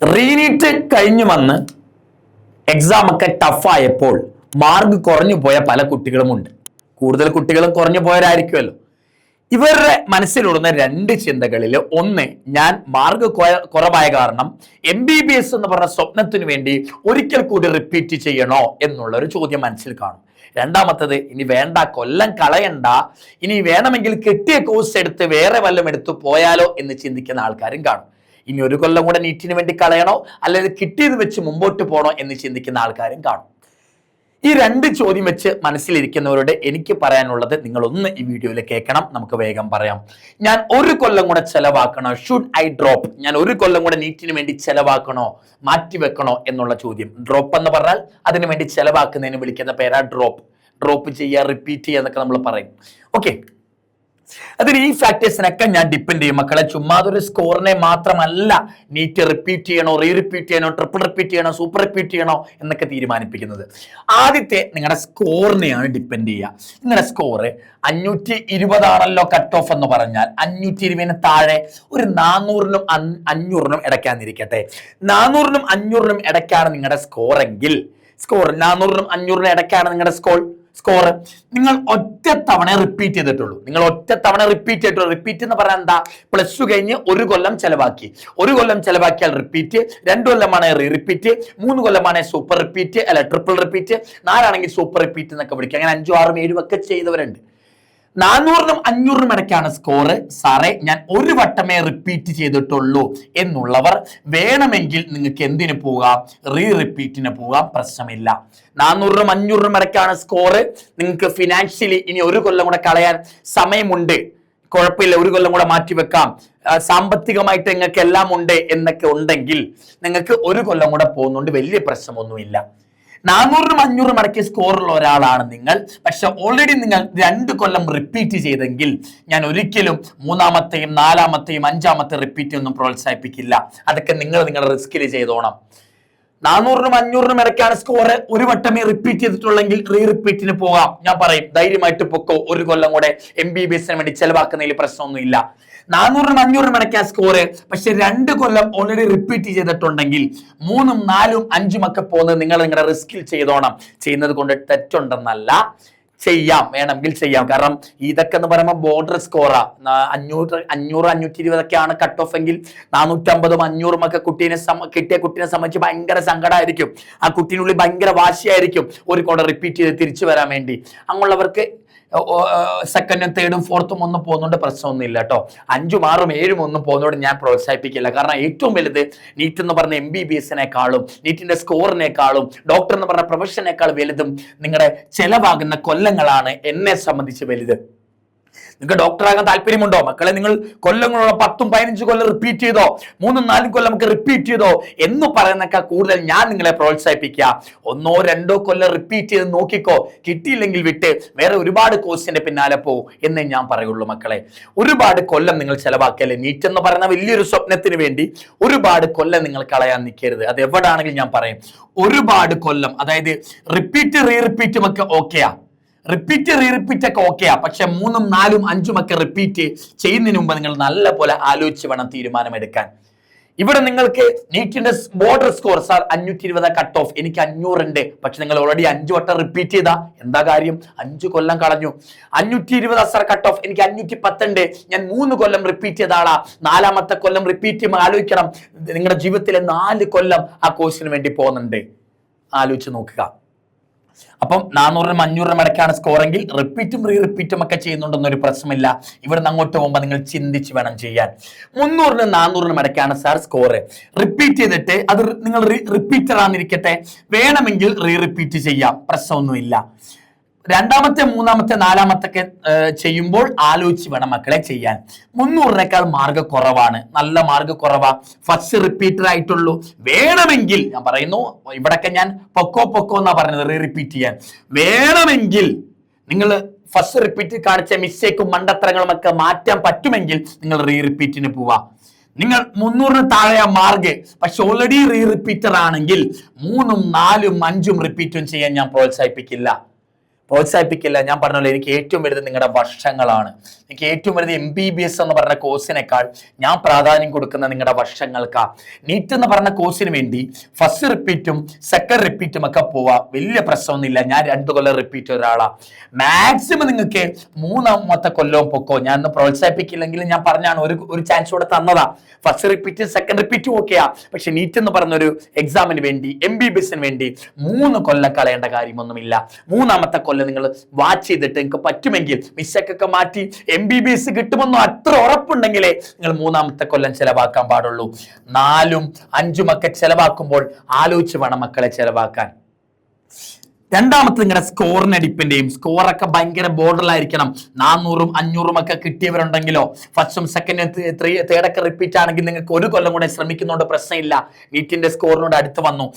റീനീറ്റ് കഴിഞ്ഞു വന്ന് എക്സാം ഒക്കെ ടഫായപ്പോൾ മാർക്ക് കുറഞ്ഞു പോയ പല കുട്ടികളുമുണ്ട്. കൂടുതൽ കുട്ടികളും കുറഞ്ഞു പോയവരായിരിക്കുമല്ലോ. ഇവരുടെ മനസ്സിലുടുന്ന രണ്ട് ചിന്തകളിൽ ഒന്ന്, ഞാൻ മാർക്ക് കുറവായ കാരണം MBBS എന്ന് പറഞ്ഞ സ്വപ്നത്തിന് വേണ്ടി ഒരിക്കൽ കൂടി റിപ്പീറ്റ് ചെയ്യണോ എന്നുള്ള ഒരു ചോദ്യം മനസ്സിൽ കാണും. രണ്ടാമത്തത്, ഇനി വേണ്ട, കൊല്ലം കളയണ്ട, ഇനി വേണമെങ്കിൽ കിട്ടിയ കോഴ്സ് എടുത്ത് വേറെ വല്ലതും എടുത്ത് പോയാലോ എന്ന് ചിന്തിക്കുന്ന ആൾക്കാരും കാണും. ഇനി ഒരു കൊല്ലം കൂടെ നീറ്റിന് വേണ്ടി കളയണോ അല്ലെങ്കിൽ കിട്ടിയത് വെച്ച് മുമ്പോട്ട് പോകണോ എന്ന് ചിന്തിക്കുന്ന ആൾക്കാരും കാണും. ഈ രണ്ട് ചോദ്യം വെച്ച് മനസ്സിലിരിക്കുന്നവരോട് എനിക്ക് പറയാനുള്ളത്, നിങ്ങളൊന്ന് ഈ വീഡിയോയിൽ കേൾക്കണം. നമുക്ക് വേഗം പറയാം. ഞാൻ ഒരു കൊല്ലം കൂടെ ചെലവാക്കണോ, ഷുഡ് ഐ ഡ്രോപ്പ്, ഞാൻ ഒരു കൊല്ലം കൂടെ നീറ്റിന് വേണ്ടി ചെലവാക്കണോ, മാറ്റിവെക്കണോ എന്നുള്ള ചോദ്യം. ഡ്രോപ്പ് എന്ന് പറഞ്ഞാൽ അതിനു വേണ്ടി ചെലവാക്കുന്നതിന് വിളിക്കുന്ന പേരാ ഡ്രോപ്പ്. ഡ്രോപ്പ് ചെയ്യുക, റിപ്പീറ്റ് ചെയ്യുക എന്നൊക്കെ നമ്മൾ പറയും. ഓക്കെ, അതിന് ഈ ഫാക്ടേഴ്സിനൊക്കെ ഞാൻ ഡിപ്പെൻഡ് ചെയ്യും മക്കളെ. ചുമ്മാതൊരു സ്കോറിനെ മാത്രമല്ല നീറ്റ് റിപ്പീറ്റ് ചെയ്യണോ, റിപ്പീറ്റ് ചെയ്യണോ, ട്രിപ്പിൾ റിപ്പീറ്റ് ചെയ്യണോ, സൂപ്പർ റിപ്പീറ്റ് ചെയ്യണോ എന്നൊക്കെ തീരുമാനിപ്പിക്കുന്നത്. ആദ്യത്തെ നിങ്ങളുടെ സ്കോറിനെയാണ് ഡിപ്പെൻഡ് ചെയ്യുക. നിങ്ങളുടെ സ്കോർ 520 ആണല്ലോ കട്ട് ഓഫ് എന്ന് പറഞ്ഞാൽ 520 താഴെ ഒരു 400-നും 500-നും ഇടയ്ക്കാന്നിരിക്കട്ടെ. 400-നും 500-നും ഇടയ്ക്കാണ് നിങ്ങളുടെ സ്കോർ എങ്കിൽ, സ്കോർ 400-നും 500-നും ഇടയ്ക്കാണ് നിങ്ങളുടെ സ്കോർ, നിങ്ങൾ ഒറ്റ തവണ റിപ്പീറ്റ് ചെയ്തിട്ടുള്ളൂ. നിങ്ങൾ ഒറ്റ തവണ റിപ്പീറ്റ് ചെയ്തിട്ടുള്ളൂ. റിപ്പീറ്റ് എന്ന് പറഞ്ഞാൽ എന്താ? പ്ലസ് ടു കഴിഞ്ഞ് ഒരു കൊല്ലം ചെലവാക്കി, ഒരു കൊല്ലം ചെലവാക്കിയാൽ റിപ്പീറ്റ്, 2 കൊല്ലമാണ് റിപ്പീറ്റ്, 3 കൊല്ലമാണ് സൂപ്പർ റിപ്പീറ്റ്, അല്ല ട്രിപ്പിൾ റിപ്പീറ്റ്, 4 സൂപ്പർ റിപ്പീറ്റ് എന്നൊക്കെ വിളിക്കുക. അങ്ങനെ 5, 6, 7 ഒക്കെ ചെയ്തവരുണ്ട്. 400-നും 500-നും ഇടയ്ക്കാണ് സ്കോർ. സാറേ ഞാൻ ഒരു വട്ടമേ റിപ്പീറ്റ് ചെയ്തിട്ടുള്ളൂ എന്നുള്ളവർ വേണമെങ്കിൽ നിങ്ങൾക്ക് എന്തിനു പോകാം? റിപ്പീറ്റിന് പോകാം, പ്രശ്നമില്ല. 400-നും 500-നും ഇടയ്ക്കാണ് സ്കോർ. നിങ്ങൾക്ക് ഫിനാൻഷ്യലി ഇനി ഒരു കൊല്ലം കൂടെ കളയാൻ സമയമുണ്ട്, കുഴപ്പമില്ല, ഒരു കൊല്ലം കൂടെ മാറ്റിവെക്കാം, സാമ്പത്തികമായിട്ട് നിങ്ങൾക്ക് എല്ലാം ഉണ്ട് എന്നൊക്കെ ഉണ്ടെങ്കിൽ നിങ്ങൾക്ക് ഒരു കൊല്ലം കൂടെ പോകുന്നുണ്ട്, വലിയ പ്രശ്നമൊന്നുമില്ല. 400-നും 500-നും ഇടയ്ക്ക് സ്കോറുള്ള ഒരാളാണ് നിങ്ങൾ, പക്ഷെ ഓൾറെഡി നിങ്ങൾ 2 കൊല്ലം റിപ്പീറ്റ് ചെയ്തെങ്കിൽ ഞാൻ ഒരിക്കലും 3-മത്തെയും 4-മത്തെയും 5-മത്തെ റിപ്പീറ്റ് ഒന്നും പ്രോത്സാഹിപ്പിക്കില്ല. അതൊക്കെ നിങ്ങൾ നിങ്ങളുടെ റിസ്കിൽ ചെയ്തോണം. 400-നും 500-നും ഇടയ്ക്കാണ് സ്കോർ, ഒരു വട്ടമേ റിപ്പീറ്റ് ചെയ്തിട്ടുള്ളെങ്കിൽ റിപ്പീറ്റിന് പോകാം. ഞാൻ പറയും ധൈര്യമായിട്ട് പൊക്കോ, ഒരു കൊല്ലം കൂടെ MBBSന് വേണ്ടി ചെലവാക്കുന്നതിൽ പ്രശ്നമൊന്നുമില്ല. 400-നും 500-നും ഇടയ്ക്കാ സ്കോർ, പക്ഷെ 2 കൊല്ലം ഓൾറെഡി റിപ്പീറ്റ് ചെയ്തിട്ടുണ്ടെങ്കിൽ 3-ഉം 4-ഉം 5-ഉം ഒക്കെ പോകുന്നത് നിങ്ങൾ നിങ്ങളുടെ റിസ്കിൽ ചെയ്തോണം. ചെയ്യുന്നത് കൊണ്ട് തെറ്റുണ്ടെന്നല്ല, ചെയ്യാം, വേണമെങ്കിൽ ചെയ്യാം. കാരണം ഇതൊക്കെ എന്ന് പറയുമ്പോൾ ബോർഡർ സ്കോറാ. 500, 520 ഒക്കെയാണ് കട്ട് ഓഫ് എങ്കിൽ 450-ഉം 500-ഉം ഒക്കെ കിട്ടിയ കുട്ടീനെ സംബന്ധിച്ച് ഭയങ്കര സങ്കടമായിരിക്കും. ആ കുട്ടീനുള്ളിൽ ഭയങ്കര വാശിയായിരിക്കും ഒരു കൊല്ലം റിപ്പീറ്റ് ചെയ്ത് തിരിച്ചു വരാൻ വേണ്ടി. അങ്ങനെയുള്ളവർക്ക് 2ും 3ും 4ും ഒന്നും പോകുന്നുണ്ട്, പ്രശ്നമൊന്നുമില്ല കേട്ടോ. 5-ഉം 6-ഉം 7-ഉം ഒന്നും പോകുന്നതോട് ഞാൻ പ്രോത്സാഹിപ്പിക്കില്ല. കാരണം ഏറ്റവും വലുത് നീറ്റ് എന്ന് പറഞ്ഞ MBBSനേക്കാളും നീറ്റിന്റെ സ്കോറിനേക്കാളും ഡോക്ടർ എന്ന് പറഞ്ഞ പ്രൊഫഷനേക്കാൾ വലുതും നിങ്ങളുടെ ചെലവാകുന്ന കൊല്ലങ്ങളാണ് എന്നെ സംബന്ധിച്ച് വലുത്. നിങ്ങൾക്ക് ഡോക്ടറാകാൻ താല്പര്യമുണ്ടോ മക്കളെ? നിങ്ങൾ കൊല്ലങ്ങളോളം 10-ഉം 15 കൊല്ലം റിപ്പീറ്റ് ചെയ്തോ, 3-ഉം 4-ഉം കൊല്ലം നമുക്ക് റിപ്പീറ്റ് ചെയ്തോ എന്ന് പറയുന്നേക്കാൾ കൂടുതൽ ഞാൻ നിങ്ങളെ പ്രോത്സാഹിപ്പിക്കുക, 1-ഓ 2-ഓ കൊല്ലം റിപ്പീറ്റ് ചെയ്ത് നോക്കിക്കോ, കിട്ടിയില്ലെങ്കിൽ വിട്ട് വേറെ ഒരുപാട് കോഴ്സിന്റെ പിന്നാലെ പോകും എന്നേ ഞാൻ പറയുള്ളൂ മക്കളെ. ഒരുപാട് കൊല്ലം നിങ്ങൾ ചെലവാക്കിയല്ലേ, നീറ്റ് എന്ന് പറയുന്ന വലിയൊരു സ്വപ്നത്തിന് വേണ്ടി ഒരുപാട് കൊല്ലം നിങ്ങൾ കളയാൻ നിൽക്കരുത്. അത് എവിടാണെങ്കിലും ഞാൻ പറയും, ഒരുപാട് കൊല്ലം, അതായത് റിപ്പീറ്റ് റിപ്പീറ്റും ഒക്കെ ഓക്കെയാ, റിപ്പീറ്റ് ഒക്കെ ഓക്കെയാ, പക്ഷെ 3-ഉം 4-ഉം 5-ഉം ഒക്കെ റിപ്പീറ്റ് ചെയ്യുന്നതിന് മുമ്പ് നിങ്ങൾ നല്ല പോലെ ആലോചിച്ച് വേണം തീരുമാനമെടുക്കാൻ. ഇവിടെ നിങ്ങൾക്ക് നീറ്റിന്റെ border score, sir 520 cut off, എനിക്ക് 500 ഉണ്ട്, പക്ഷെ നിങ്ങൾ ഓൾറെഡി 5 വട്ടം റിപ്പീറ്റ് ചെയ്താ എന്താ കാര്യം? 5 കൊല്ലം കളഞ്ഞു. 520 സാർ കട്ട് ഓഫ്, എനിക്ക് 510 ഉണ്ട്, ഞാൻ 3 കൊല്ലം റിപ്പീറ്റ് ചെയ്ത ആളാ, 4-മത്തെ കൊല്ലം റിപ്പീറ്റ് ചെയ്യുമ്പോൾ ആലോചിക്കണം, നിങ്ങളുടെ ജീവിതത്തിലെ 4 കൊല്ലം ആ കോഴ്സിന് വേണ്ടി പോകുന്നുണ്ട്, ആലോചിച്ച് നോക്കുക. അപ്പം 400-നും 500-നും ഇടയ്ക്കാണ് സ്കോറെങ്കിൽ റിപ്പീറ്റും റിപ്പീറ്റും ഒക്കെ ചെയ്യുന്നുണ്ടെന്നൊരു പ്രശ്നമില്ല. ഇവിടുന്ന് അങ്ങോട്ട് പോകുമ്പോൾ നിങ്ങൾ ചിന്തിച്ച് വേണം ചെയ്യാൻ. 300-നും 400-നും ഇടയ്ക്കാണ് സാർ സ്കോർ, റിപ്പീറ്റ് ചെയ്തിട്ട് അത് നിങ്ങൾ റിപ്പീറ്റർ ആണെന്നിരിക്കട്ടെ, വേണമെങ്കിൽ റിപ്പീറ്റ് ചെയ്യാം, പ്രശ്നമൊന്നുമില്ല. 2-മത്തെ 3-മത്തെ 4-മത്തെ ഒക്കെ ചെയ്യുമ്പോൾ ആലോചിച്ച് വേണം മക്കളെ ചെയ്യാൻ. 300-നേക്കാൾ മാർക്ക് കുറവാണ്, നല്ല മാർക്ക് കുറവാ, ഫസ്റ്റ് റിപ്പീറ്റർ ആയിട്ടുള്ളൂ. വേണമെങ്കിൽ ഞാൻ പറയുന്നു, ഇവിടൊക്കെ ഞാൻ പൊക്കോ എന്നാ പറഞ്ഞത്, റിപ്പീറ്റ് ചെയ്യാൻ വേണമെങ്കിൽ നിങ്ങൾ ഫസ്റ്റ് റിപ്പീറ്റ് കാണിച്ച മിസ്റ്റേക്കും മണ്ടത്തരങ്ങളും ഒക്കെ മാറ്റാൻ പറ്റുമെങ്കിൽ നിങ്ങൾ റിപ്പീറ്റിന് പോവാ. നിങ്ങൾ 300-ന് താഴെ മാർക്ക്, പക്ഷെ ഓൾറെഡി റിപ്പീറ്റർ ആണെങ്കിൽ 3-ഉം 4-ഉം 5-ഉം റിപ്പീറ്റും ചെയ്യാൻ ഞാൻ പ്രോത്സാഹിപ്പിക്കില്ല. ഞാൻ പറഞ്ഞല്ലോ, എനിക്ക് ഏറ്റവും വലുത് നിങ്ങളുടെ വർഷങ്ങളാണ്. എനിക്ക് ഏറ്റവും വലുത് MBBS എന്ന് പറഞ്ഞ കോഴ്സിനേക്കാൾ ഞാൻ പ്രാധാന്യം കൊടുക്കുന്ന നിങ്ങളുടെ വർഷങ്ങൾക്കാ. നീറ്റ് എന്ന് പറഞ്ഞ കോഴ്സിന് വേണ്ടി ഫസ്റ്റ് റിപ്പീറ്റും സെക്കൻഡ് റിപ്പീറ്റും ഒക്കെ പോവാ, വലിയ പ്രശ്നമൊന്നുമില്ല. ഞാൻ 2 കൊല്ലം റിപ്പീറ്റ് ഒരാളാ. മാക്സിമം നിങ്ങൾക്ക് 3ാമത്തെ കൊല്ലവും പൊക്കോ. ഞാൻ ഒന്ന് പ്രോത്സാഹിപ്പിക്കില്ലെങ്കിലും ഞാൻ പറഞ്ഞാണ്, ഒരു ചാൻസ് കൂടെ തന്നതാ. ഫസ്റ്റ് റിപ്പീറ്റ് സെക്കൻഡ് റിപ്പീറ്റും ഓക്കെയാ. പക്ഷെ നീറ്റ് എന്ന് പറഞ്ഞൊരു എക്സാമിന് വേണ്ടി MBBSന് വേണ്ടി 3 കൊല്ലം കളയേണ്ട കാര്യമൊന്നുമില്ല. 3ാമത്തെ കൊല്ലം നിങ്ങൾ വാച്ച് ചെയ്തിട്ട് നിങ്ങൾക്ക് പറ്റുമെങ്കിൽ മിസ്റ്റേക്കൊക്കെ മാറ്റി MBBS കിട്ടുമെന്നോ അത്ര ഉറപ്പുണ്ടെങ്കിലേ നിങ്ങൾ 3ാമത്തെ കൊല്ലം ചെലവാക്കാൻ പാടുള്ളൂ. 4ഉം 5ഉം ഒക്കെ ചെലവാക്കുമ്പോൾ ആലോചിച്ച് വേണം മക്കളെ ചെലവാക്കാൻ. രണ്ടാമത്തെ നിങ്ങളുടെ സ്കോറിനെ ഡിപ്പെൻഡ് ചെയ്യും. സ്കോറൊക്കെ ഭയങ്കര ബോർഡറിലായിരിക്കണം. 400ഉം 500ഉം ഒക്കെ കിട്ടിയവരുണ്ടെങ്കിലോ ഫസ്റ്റും സെക്കൻഡും തേർഡൊക്കെ റിപ്പീറ്റ് ആണെങ്കിൽ നിങ്ങൾക്ക് 1 കൊല്ലം കൂടെ ശ്രമിക്കുന്നതുകൊണ്ട് പ്രശ്നമില്ല. നീറ്റിന്റെ സ്കോറിനോട് അടുത്ത് വന്നു.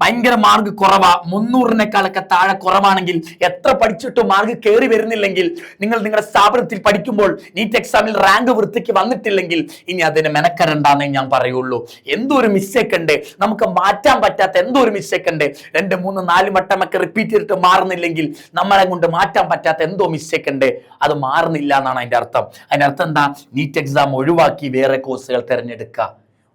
ഭയങ്കര മാർക്ക് കുറവാ, 300-നേക്കാളൊക്കെ താഴെ കുറവാണെങ്കിൽ, എത്ര പഠിച്ചിട്ടും മാർക്ക് കയറി വരുന്നില്ലെങ്കിൽ, നിങ്ങൾ നിങ്ങളുടെ സ്ഥാപനത്തിൽ പഠിക്കുമ്പോൾ നീറ്റ് എക്സാമിൽ റാങ്ക് വൃത്തിക്ക് വന്നിട്ടില്ലെങ്കിൽ ഇനി അതിന് മെനക്കരണ്ടാന്നേ ഞാൻ പറയുള്ളൂ. എന്തോ ഒരു മിസ്റ്റേക്ക് ഉണ്ട്, നമുക്ക് മാറ്റാൻ പറ്റാത്ത എന്തോ ഒരു മിസ്റ്റേക്ക് ഉണ്ട്. 2, 3, 4 വട്ടമൊക്കെ റിപ്പീറ്റ് ചെയ്തിട്ട് മാറുന്നില്ലെങ്കിൽ നമ്മളെ കൊണ്ട് മാറ്റാൻ പറ്റാത്ത എന്തോ മിസ്റ്റേക്ക് ഉണ്ട്. അത് മാറുന്നില്ല എന്നാണ് അതിന്റെ അർത്ഥം. അതിന്റെ അർത്ഥം എന്താ? നീറ്റ് എക്സാം ഒഴിവാക്കി വേറെ കോഴ്സുകൾ തിരഞ്ഞെടുക്കുക.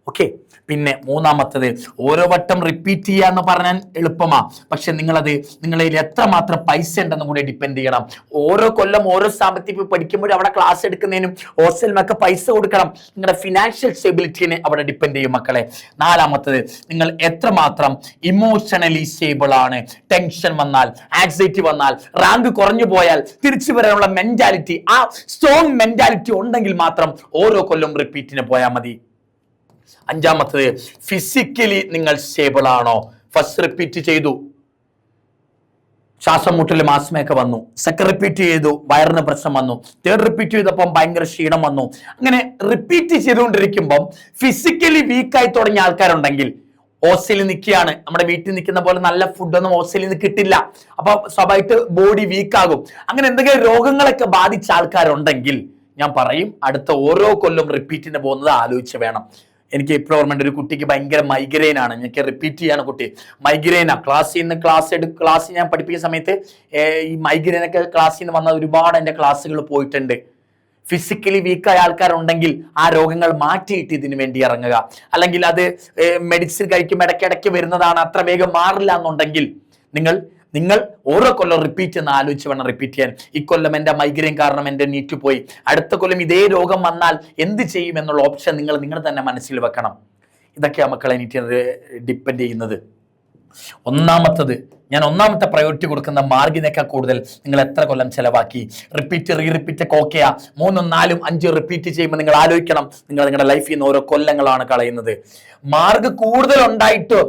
ഓക്കെ. പിന്നെ 3ാമത്തത്, ഓരോ വട്ടം റിപ്പീറ്റ് ചെയ്യാന്ന് പറഞ്ഞാൽ എളുപ്പമാ, പക്ഷെ നിങ്ങളിൽ എത്രമാത്രം പൈസ ഉണ്ടെന്നും കൂടി ഡിപ്പെൻഡ് ചെയ്യണം. ഓരോ കൊല്ലം ഓരോ സ്ഥാപനത്തിൽ പഠിക്കുമ്പോഴും അവിടെ ക്ലാസ് എടുക്കുന്നതിനും ഹോസ്റ്റലിനൊക്കെ പൈസ കൊടുക്കണം. നിങ്ങളുടെ ഫിനാൻഷ്യൽ സ്റ്റെബിലിറ്റിനെ അവിടെ ഡിപ്പെൻഡ് ചെയ്യും മക്കളെ. 4ാമത്തത്, നിങ്ങൾ എത്രമാത്രം ഇമോഷണലി സ്റ്റേബിൾ ആണ്. ടെൻഷൻ വന്നാൽ, ആൻസൈറ്റി വന്നാൽ, റാങ്ക് കുറഞ്ഞു പോയാൽ തിരിച്ചു വരാനുള്ള മെന്റാലിറ്റി, ആ സ്ട്രോങ് മെന്റാലിറ്റി ഉണ്ടെങ്കിൽ മാത്രം ഓരോ കൊല്ലം റിപ്പീറ്റിന് പോയാൽ മതി. 5ാമത്തത്, ഫിസിക്കലി നിങ്ങൾ സ്റ്റേബിൾ ആണോ? ഫസ്റ്റ് റിപ്പീറ്റ് ചെയ്തു, ശ്വാസം മുട്ടൽ മാസ്മയൊക്കെ വന്നു. സെക്കൻഡ് റിപ്പീറ്റ് ചെയ്തു, വയറിന് പ്രശ്നം വന്നു. തേർഡ് റിപ്പീറ്റ് ചെയ്തപ്പം ഭയങ്കര ക്ഷീണം വന്നു. അങ്ങനെ റിപ്പീറ്റ് ചെയ്തുകൊണ്ടിരിക്കുമ്പം ഫിസിക്കലി വീക്കായി തുടങ്ങിയ ആൾക്കാരുണ്ടെങ്കിൽ, ഹോസ്റ്റലിൽ നിൽക്കുകയാണ്, നമ്മുടെ വീട്ടിൽ നിൽക്കുന്ന പോലെ നല്ല ഫുഡൊന്നും ഹോസ്റ്റലിൽ നിന്ന് കിട്ടില്ല, അപ്പൊ സ്വാഭാവികമായിട്ട് ബോഡി വീക്കാകും. അങ്ങനെ എന്തെങ്കിലും രോഗങ്ങളൊക്കെ ബാധിച്ച ആൾക്കാരുണ്ടെങ്കിൽ ഞാൻ പറയും, അടുത്ത ഓരോ കൊല്ലം റിപ്പീറ്റിന് പോകുന്നത് ആലോചിച്ച് വേണം. എനിക്ക് ഇപ്പോൾ ഓർമ്മയുണ്ട്, ഒരു കുട്ടിക്ക് ഭയങ്കര മൈഗ്രെയിൻ ആണ്. എനിക്ക് റിപ്പീറ്റ് ചെയ്യാണ് കുട്ടി, മൈഗ്രെയിനാ. ക്ലാസ് ഞാൻ പഠിപ്പിക്കുന്ന സമയത്ത് ഈ മൈഗ്രെയിനൊക്കെ ക്ലാസ്സിൽ നിന്ന് വന്ന ഒരുപാട് എൻ്റെ ക്ലാസ്സുകൾ പോയിട്ടുണ്ട്. ഫിസിക്കലി വീക്കായ ആൾക്കാരുണ്ടെങ്കിൽ ആ രോഗങ്ങൾ മാറ്റിയിട്ട് ഇതിനു വേണ്ടി ഇറങ്ങുക. അല്ലെങ്കിൽ അത് മെഡിസിൻ കഴിക്കും ഇടയ്ക്കിടയ്ക്ക് വരുന്നതാണ്, അത്ര വേഗം മാറില്ല എന്നുണ്ടെങ്കിൽ നിങ്ങൾ ഓരോ കൊല്ലം റിപ്പീറ്റ് എന്ന് ആലോചിച്ച് വേണം റിപ്പീറ്റ് ചെയ്യാൻ. ഇക്കൊല്ലം എൻ്റെ മൈഗ്രെയിൻ കാരണം എൻ്റെ നീറ്റ് പോയി, അടുത്ത കൊല്ലം ഇതേ രോഗം വന്നാൽ എന്ത് ചെയ്യും എന്നുള്ള ഓപ്ഷൻ നിങ്ങൾ തന്നെ മനസ്സിൽ വെക്കണം. ഇതൊക്കെയാണ് മക്കളെ നീറ്റ് ഡിപ്പെൻഡ് ചെയ്യുന്നത്. ഒന്നാമത്തെ പ്രയോറിറ്റി കൊടുക്കുന്ന മാർക്കിനേക്കാൾ കൂടുതൽ നിങ്ങൾ എത്ര കൊല്ലം ചെലവാക്കി. റിപ്പീറ്റ് ഒക്കെ ഓക്കെയാ. 3, 4, 5 റിപ്പീറ്റ് ചെയ്യുമ്പോൾ നിങ്ങൾ ആലോചിക്കണം, നിങ്ങൾ നിങ്ങളുടെ ലൈഫിൽ നിന്ന് ഓരോ കൊല്ലങ്ങളാണ് കളയുന്നത്. മാർക്ക് കൂടുതൽ ഉണ്ടായിട്ട്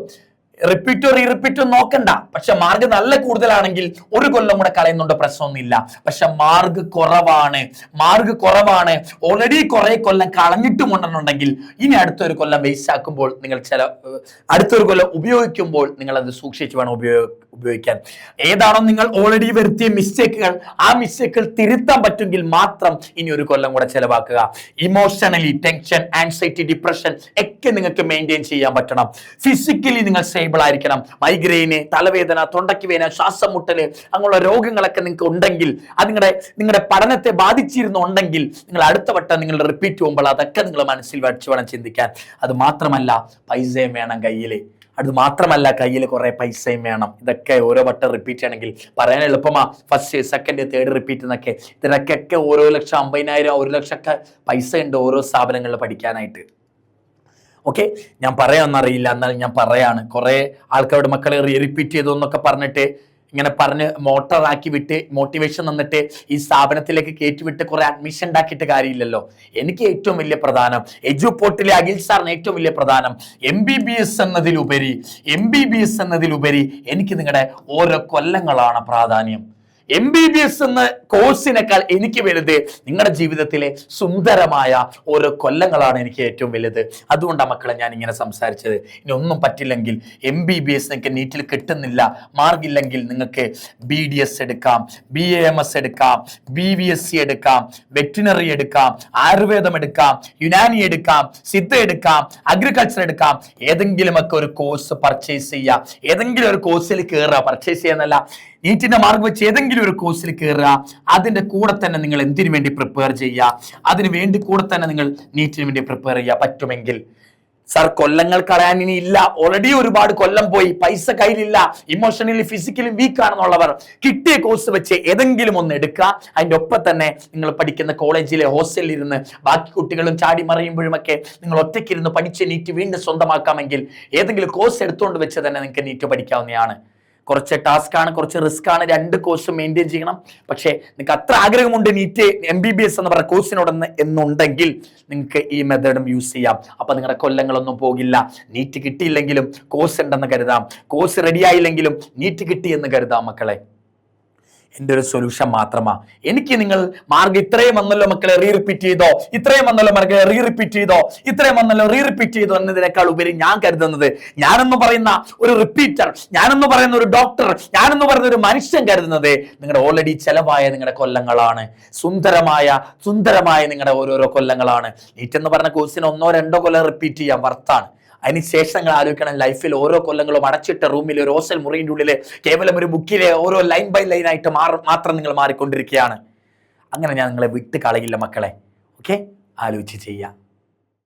റിപ്പീറ്റോ നോക്കണ്ട. പക്ഷെ മാർക്ക് നല്ല കൂടുതലാണെങ്കിൽ 1 കൊല്ലം കൂടെ കളയുന്നുണ്ട്, പ്രശ്നമൊന്നുമില്ല. പക്ഷെ മാർക്ക് കുറവാണ്, ഓൾറെഡി കുറെ കൊല്ലം കളഞ്ഞിട്ടുമുണ്ടെന്നുണ്ടെങ്കിൽ ഇനി അടുത്തൊരു കൊല്ലം വേസ്റ്റ് ആക്കുമ്പോൾ അടുത്തൊരു കൊല്ലം ഉപയോഗിക്കുമ്പോൾ നിങ്ങൾ അത് സൂക്ഷിച്ച് വേണം ഉപയോഗിക്കാൻ. ഏതാണോ നിങ്ങൾ ഓൾറെഡി വരുത്തിയ മിസ്റ്റേക്കുകൾ, ആ മിസ്റ്റേക്കുകൾ തിരുത്താൻ പറ്റുമെങ്കിൽ മാത്രം ഇനി 1 കൊല്ലം കൂടെ ചെലവാക്കുക. ഇമോഷണലി ടെൻഷൻ, ആൻസൈറ്റി, ഡിപ്രഷൻ ഒക്കെ നിങ്ങൾക്ക് മെയിൻറ്റെയിൻ ചെയ്യാൻ പറ്റണം. ഫിസിക്കലി നിങ്ങൾ സ്റ്റേബിൾ ആയിരിക്കണം. മൈഗ്രെയിന്, തലവേദന, തൊണ്ടയ്ക്ക് വേദന, ശ്വാസം മുട്ടല്, അങ്ങനെയുള്ള രോഗങ്ങളൊക്കെ നിങ്ങൾക്ക് ഉണ്ടെങ്കിൽ, അത് നിങ്ങളുടെ പഠനത്തെ ബാധിച്ചിരുന്നുണ്ടെങ്കിൽ നിങ്ങൾ അടുത്ത വട്ടം നിങ്ങൾ റിപ്പീറ്റ് ചെയ്യുമ്പോൾ അതൊക്കെ നിങ്ങൾ മനസ്സിൽ വച്ച് വേണം ചിന്തിക്കാൻ. അത് മാത്രമല്ല പൈസയും വേണം കയ്യിൽ. കുറെ പൈസയും വേണം. ഇതൊക്കെ ഓരോ വട്ടം റിപ്പീറ്റ് ചെയ്യണമെങ്കിൽ പറയാൻ എളുപ്പമാ. ഫസ്റ്റ്, സെക്കൻഡ്, തേർഡ് റിപ്പീറ്റ് എന്നൊക്കെ. ഇതിനൊക്കെ ഓരോ ലക്ഷം, 50,000, 1 ലക്ഷമൊക്കെ പൈസ ഉണ്ട് ഓരോ സ്ഥാപനങ്ങളിൽ പഠിക്കാനായിട്ട്. ഓക്കെ, ഞാൻ പറയാമെന്നറിയില്ല, എന്നാൽ ഞാൻ പറയാണ്. കുറെ ആൾക്കാരുടെ മക്കളെ റിപ്പീറ്റ് ചെയ്തു എന്നൊക്കെ പറഞ്ഞിട്ട് ഇങ്ങനെ പറഞ്ഞ് മോട്ടറാക്കി വിട്ട് മോട്ടിവേഷൻ തന്നിട്ട് ഈ സ്ഥാപനത്തിലേക്ക് കയറ്റിവിട്ട് കുറെ അഡ്മിഷൻ ഉണ്ടാക്കിയിട്ട് കാര്യമില്ലല്ലോ. എനിക്ക് ഏറ്റവും വലിയ പ്രധാനം എജുപോർട്ടിലെ അഖിൽ സാറിന് ഏറ്റവും വലിയ പ്രധാനം MBBS എന്നതിലുപരി എനിക്ക് നിങ്ങളുടെ ഓരോ കൊല്ലങ്ങളാണ് പ്രാധാന്യം. MBBS എന്ന കോഴ്സിനേക്കാൾ എനിക്ക് വലുത് നിങ്ങളുടെ ജീവിതത്തിലെ സുന്ദരമായ ഓരോ കൊല്ലങ്ങളാണ് എനിക്ക് ഏറ്റവും വലുത്. അതുകൊണ്ടാണ് മക്കളെ ഞാൻ ഇങ്ങനെ സംസാരിച്ചത്. ഇനി ഒന്നും പറ്റില്ലെങ്കിൽ MBBS നിങ്ങൾക്ക് നീറ്റിൽ കിട്ടുന്നില്ല, മാർക്കില്ലെങ്കിൽ നിങ്ങൾക്ക് BDS എടുക്കാം, BAMS എടുക്കാം, BVSC എടുക്കാം, വെറ്റിനറി എടുക്കാം, ആയുർവേദം എടുക്കാം, യുനാനി എടുക്കാം, സിദ്ധ എടുക്കാം, അഗ്രികൾച്ചർ എടുക്കാം. ഏതെങ്കിലുമൊക്കെ ഒരു കോഴ്സ് പർച്ചേസ് ചെയ്യുക, ഏതെങ്കിലും ഒരു കോഴ്സിൽ കയറുക. പർച്ചേസ് ചെയ്യാന്നല്ല, നീറ്റിന്റെ മാർക്ക് വെച്ച് ഏതെങ്കിലും ഒരു കോഴ്സിൽ കയറുക, അതിന്റെ കൂടെ തന്നെ നിങ്ങൾ എന്തിനു വേണ്ടി പ്രിപ്പയർ ചെയ്യുക, അതിന് വേണ്ടി കൂടെ തന്നെ നിങ്ങൾ നീറ്റിന് വേണ്ടി പ്രിപ്പയർ ചെയ്യുക. പറ്റുമെങ്കിൽ സർ കൊല്ലങ്ങൾ കളയാൻ ഇനി ഇല്ല, ഓൾറെഡി ഒരുപാട് കൊല്ലം പോയി, പൈസ കയ്യിലില്ല, ഇമോഷണലി ഫിസിക്കലി വീക്ക് ആണെന്നുള്ളവർ കിട്ടിയ കോഴ്സ് വെച്ച് ഏതെങ്കിലും ഒന്ന് എടുക്കുക. അതിൻ്റെ ഒപ്പം തന്നെ നിങ്ങൾ പഠിക്കുന്ന കോളേജിലെ ഹോസ്റ്റലിൽ ഇരുന്ന് ബാക്കി കുട്ടികളും ചാടി മറിയുമ്പോഴുമൊക്കെ നിങ്ങൾ ഒറ്റയ്ക്കിരുന്ന് പഠിച്ച് നീറ്റ് വീണ്ടും സ്വന്തമാക്കാമെങ്കിൽ ഏതെങ്കിലും കോഴ്സ് എടുത്തുകൊണ്ട് വെച്ച് തന്നെ നിങ്ങൾക്ക് നീറ്റ് പഠിക്കാവുന്നതാണ്. കുറച്ച് ടാസ്ക് ആണ്, കുറച്ച് റിസ്ക് ആണ്, 2 കോഴ്സ് മെയിൻറ്റെയിൻ ചെയ്യണം. പക്ഷേ നിങ്ങൾക്ക് അത്ര ആഗ്രഹമുണ്ട് നീറ്റ് MBBS എന്ന് പറഞ്ഞ കോഴ്സിനോടൊന്ന് എന്നുണ്ടെങ്കിൽ നിങ്ങൾക്ക് ഈ മെത്തേഡും യൂസ് ചെയ്യാം. അപ്പൊ നിങ്ങളുടെ കൊല്ലങ്ങളൊന്നും പോകില്ല. നീറ്റ് കിട്ടിയില്ലെങ്കിലും കോഴ്സ് ഉണ്ടെന്ന് കരുതാം, കോഴ്സ് റെഡി ആയില്ലെങ്കിലും നീറ്റ് കിട്ടിയെന്ന് കരുതാം മക്കളെ. എൻ്റെ ഒരു സൊല്യൂഷൻ മാത്രമാ. എനിക്ക് നിങ്ങൾ മാർക്ക് ഇത്രയും വന്നല്ലോ മക്കളെ റിപ്പീറ്റ് ചെയ്തോ, ഇത്രയും വന്നല്ലോ മക്കളെ റിപ്പീറ്റ് ചെയ്തോ, ഇത്രയും വന്നല്ലോ റിപ്പീറ്റ് ചെയ്തോ എന്നതിനേക്കാൾ ഉപരി ഞാൻ കരുതുന്നത്, ഞാനെന്ന് പറയുന്ന ഒരു റിപ്പീറ്റർ, ഞാനെന്ന് പറയുന്ന ഒരു ഡോക്ടർ, ഞാനെന്ന് പറയുന്ന ഒരു മനുഷ്യൻ കരുതുന്നത് നിങ്ങളുടെ ഓൾറെഡി ചെലവായ നിങ്ങളുടെ കൊല്ലങ്ങളാണ്, സുന്ദരമായ നിങ്ങളുടെ ഓരോരോ കൊല്ലങ്ങളാണ്. നീറ്റ് എന്ന് പറഞ്ഞ കോഴ്സിന് 1-2 കൊല്ലം റിപ്പീറ്റ് ചെയ്യാൻ വർത്താണ്. അതിനുശേഷം നിങ്ങൾ ആലോചിക്കണം, ലൈഫിൽ ഓരോ കൊല്ലങ്ങളും അടച്ചിട്ട റൂമിൽ ഒരു ഹോസ്റ്റൽ മുറിയുടെ ഉള്ളിൽ കേവലം ഒരു ബുക്കിലെ ഓരോ ലൈൻ ബൈ ലൈൻ ആയിട്ട് മാത്രം നിങ്ങൾ മാറിക്കൊണ്ടിരിക്കുകയാണ്. അങ്ങനെ ഞാൻ നിങ്ങളെ വിട്ട് കളയില്ല മക്കളെ. ഓക്കെ, ആലോചിച്ച് ചെയ്യാം.